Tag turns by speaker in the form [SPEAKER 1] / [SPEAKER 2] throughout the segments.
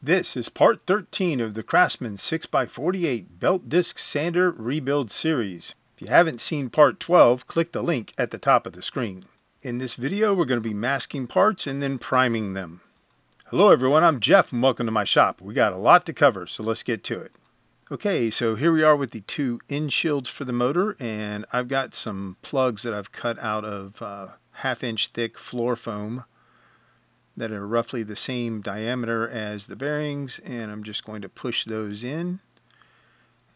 [SPEAKER 1] This is part 13 of the Craftsman 6x48 Belt Disc Sander Rebuild Series. If you haven't seen part 12, click the link at the top of the screen. In this video, we're going to be masking parts and then priming them. Hello everyone, I'm Jeff and welcome to my shop. We got a lot to cover, so let's get to it. Okay, so here we are with the two end shields for the motor, and I've got some plugs that I've cut out of 1/2 inch thick floor foam that are roughly the same diameter as the bearings, and I'm just going to push those in.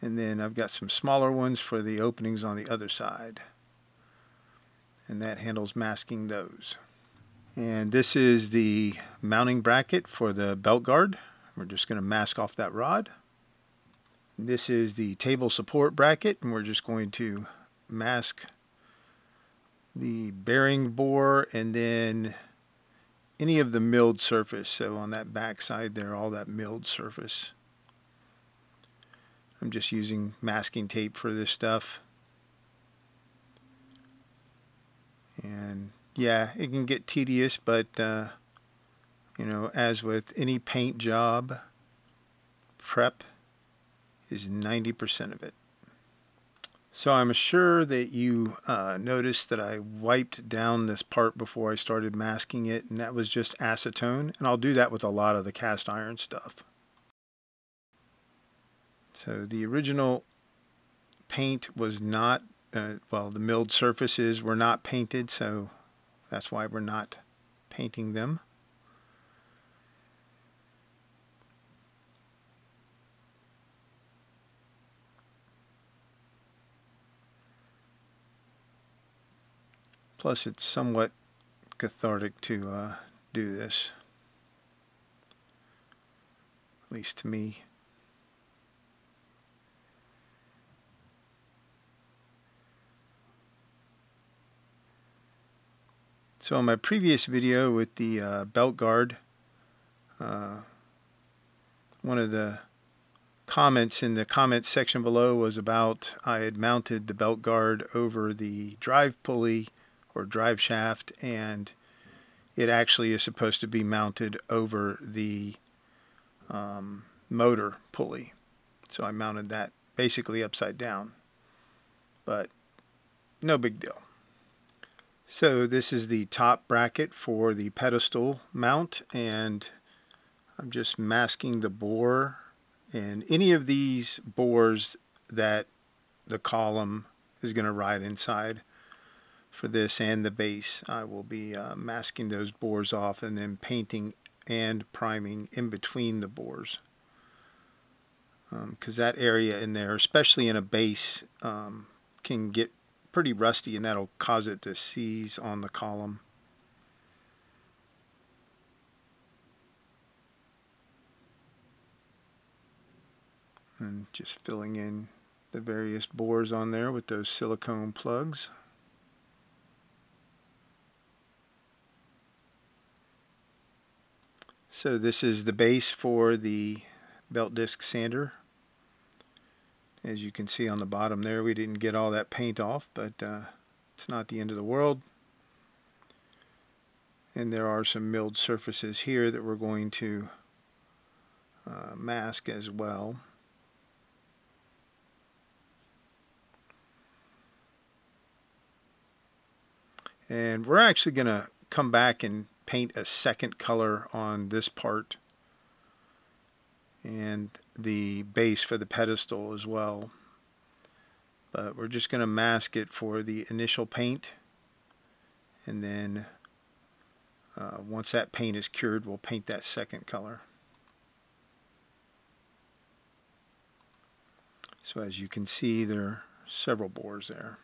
[SPEAKER 1] And then I've got some smaller ones for the openings on the other side, and that handles masking those. And this is the mounting bracket for the belt guard. We're just going to mask off that rod. This is the table support bracket, and we're just going to mask the bearing bore and then any of the milled surface. So on that back side there, all that milled surface. I'm just using masking tape for this stuff. And yeah, it can get tedious, but you know, as with any paint job, prep is 90% of it. So I'm sure that you noticed that I wiped down this part before I started masking it, and that was just acetone, and I'll do that with a lot of the cast iron stuff. So the original paint was not, well, the milled surfaces were not painted, so that's why we're not painting them. Plus, it's somewhat cathartic to do this, at least to me. So in my previous video with the belt guard, one of the comments in the comments section below was about I had mounted the belt guard over the drive pulley or drive shaft, and it actually is supposed to be mounted over the motor pulley. So I mounted that basically upside down, but no big deal. So this is the top bracket for the pedestal mount, and I'm just masking the bore, and any of these bores that the column is going to ride inside. For this and the base, I will be masking those bores off and then painting and priming in between the bores, because that area in there, especially in a base, can get pretty rusty, and that'll cause it to seize on the column. And just filling in the various bores on there with those silicone plugs. So this is the base for the belt disc sander. As you can see on the bottom there, we didn't get all that paint off, but it's not the end of the world. And there are some milled surfaces here that we're going to mask as well. And we're actually going to come back and paint a second color on this part and the base for the pedestal as well, but we're just going to mask it for the initial paint, and then once that paint is cured, we'll paint that second color. So as you can see, there are several bores there.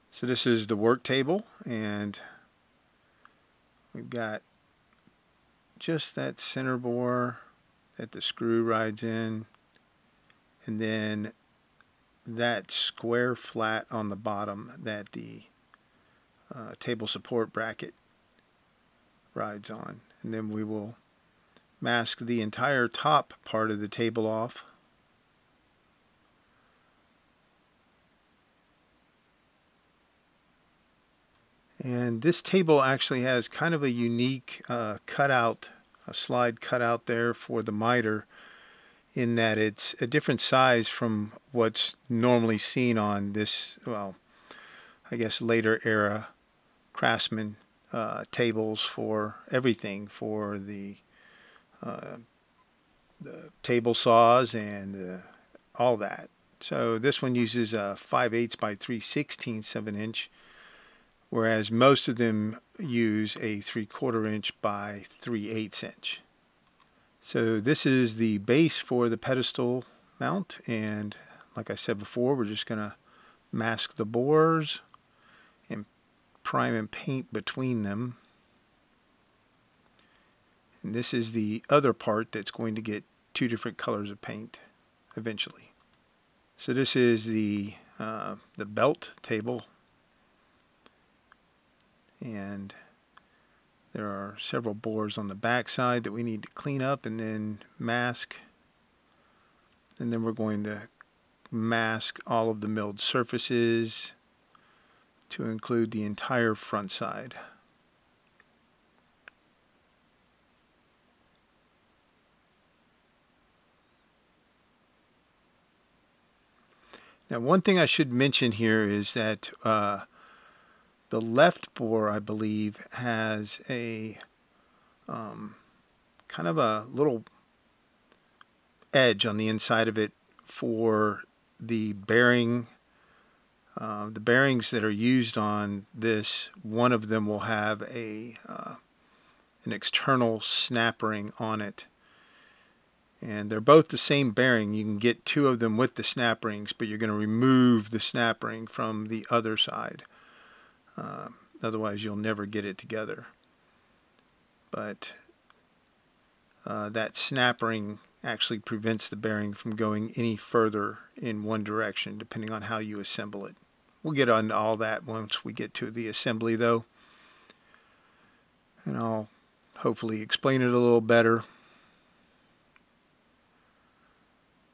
[SPEAKER 1] So this is the work table, and we've got just that center bore that the screw rides in, and then that square flat on the bottom that the table support bracket rides on. And then we will mask the entire top part of the table off. And this table actually has kind of a unique cutout slide cut out there for the miter, in that it's a different size from what's normally seen on this, well, I guess later era Craftsman tables for everything, for the table saws and all that. So this one uses a 5/8 by 3/16 of an inch, whereas most of them use a 3/4 inch by 3/8 inch. So this is the base for the pedestal mount, and like I said before, we're just going to mask the bores and prime and paint between them. And this is the other part that's going to get two different colors of paint eventually. So this is the belt table, and there are several bores on the back side that we need to clean up and then mask. And then we're going to mask all of the milled surfaces to include the entire front side. Now, one thing I should mention here is that the left bore, I believe, has a kind of a little edge on the inside of it for the bearing. The bearings that are used on this, one of them will have an external snap ring on it. And they're both the same bearing. You can get two of them with the snap rings, but you're going to remove the snap ring from the other side. Otherwise, you'll never get it together. But that snap ring actually prevents the bearing from going any further in one direction, depending on how you assemble it. We'll get on all that once we get to the assembly, though. And I'll hopefully explain it a little better.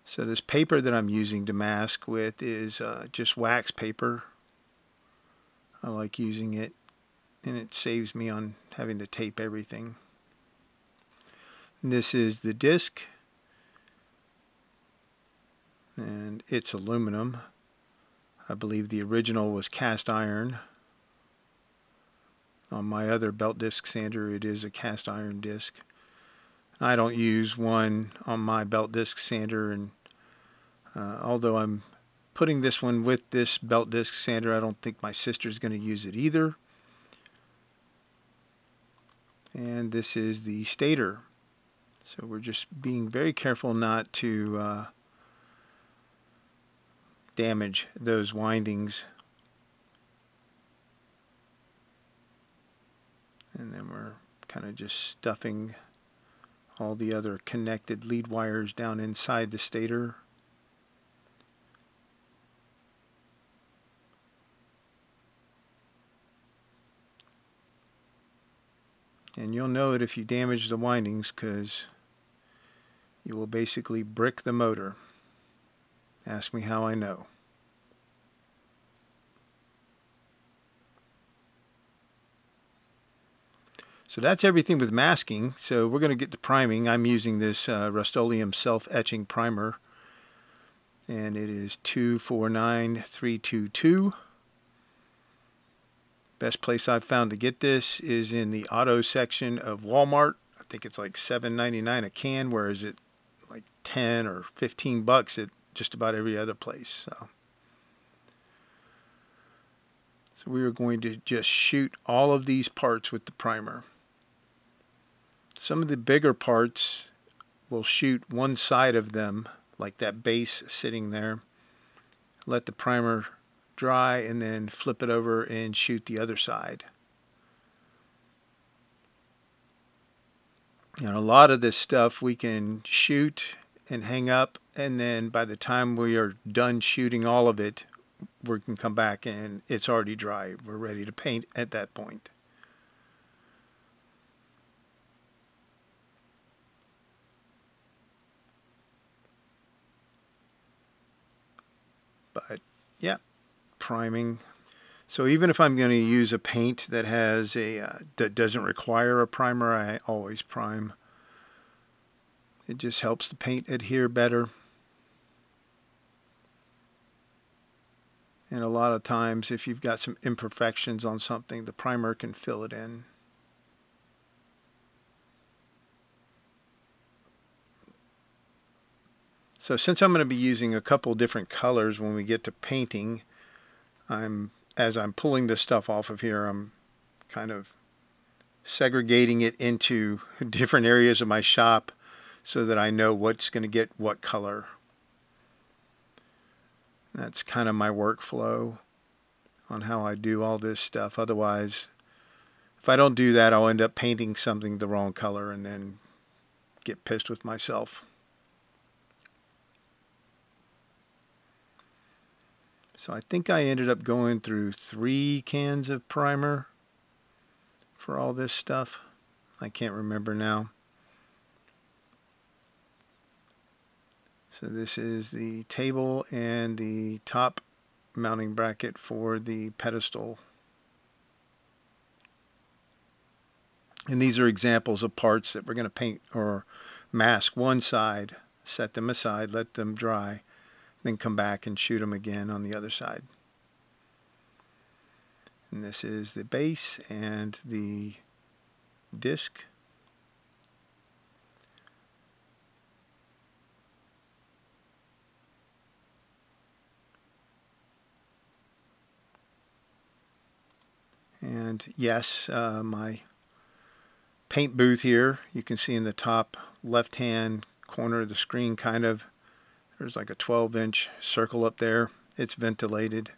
[SPEAKER 1] So this paper that I'm using to mask with is just wax paper. I like using it, and it saves me on having to tape everything. And this is the disc, and it's aluminum. I believe the original was cast iron. On my other belt disc sander, it is a cast iron disc. I don't use one on my belt disc sander, and although I'm putting this one with this belt disc sander, I don't think my sister's going to use it either. And this is the stator. So we're just being very careful not to damage those windings. And then we're kind of just stuffing all the other connected lead wires down inside the stator. And you'll know it if you damage the windings, because you will basically brick the motor. Ask me how I know. So that's everything with masking. So we're going to get to priming. I'm using this Rust-Oleum self-etching primer, and it is 249322. Best place I've found to get this is in the auto section of Walmart. I think it's like $7.99 a can, whereas it like 10 or 15 bucks at just about every other place. So we are going to just shoot all of these parts with the primer. Some of the bigger parts will shoot one side of them, like that base sitting there. Let the primer dry and then flip it over and shoot the other side. And a lot of this stuff we can shoot and hang up, and then by the time we are done shooting all of it, we can come back and it's already dry. We're ready to paint at that point. But yeah, priming. So even if I'm going to use a paint that has that doesn't require a primer, I always prime. It just helps the paint adhere better. And a lot of times, if you've got some imperfections on something, the primer can fill it in. So since I'm going to be using a couple different colors when we get to painting, as I'm pulling this stuff off of here, I'm kind of segregating it into different areas of my shop so that I know what's going to get what color. That's kind of my workflow on how I do all this stuff. Otherwise, if I don't do that, I'll end up painting something the wrong color and then get pissed with myself. So I think I ended up going through 3 cans of primer for all this stuff. I can't remember now. So this is the table and the top mounting bracket for the pedestal. And these are examples of parts that we're going to paint or mask one side, set them aside, let them dry, then come back and shoot them again on the other side. And this is the base and the disc. And yes, my paint booth here, you can see in the top left-hand corner of the screen, there's like a 12-inch circle up there. It's ventilated.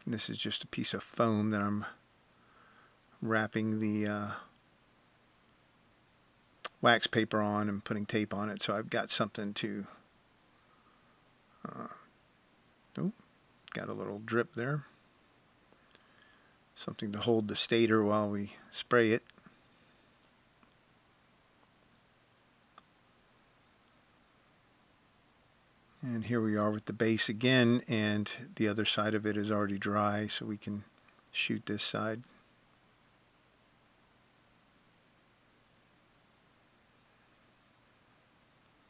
[SPEAKER 1] This is just a piece of foam that I'm wrapping the wax paper on and putting tape on it, so I've got something to got a little drip there. Something to hold the stator while we spray it. And here we are with the base again, and the other side of it is already dry, so we can shoot this side.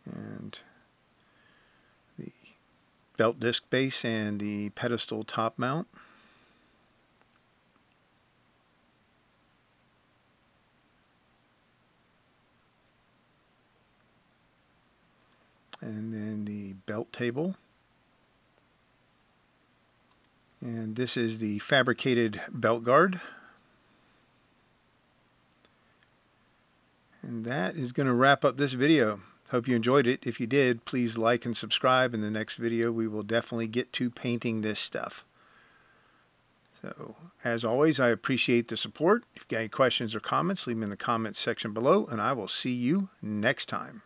[SPEAKER 1] And the belt disc base and the pedestal top mount. And then the belt table. And this is the fabricated belt guard. And that is going to wrap up this video. Hope you enjoyed it. If you did, please like and subscribe. In the next video, we will definitely get to painting this stuff. So, as always, I appreciate the support. If you've got any questions or comments, leave them in the comments section below, and I will see you next time.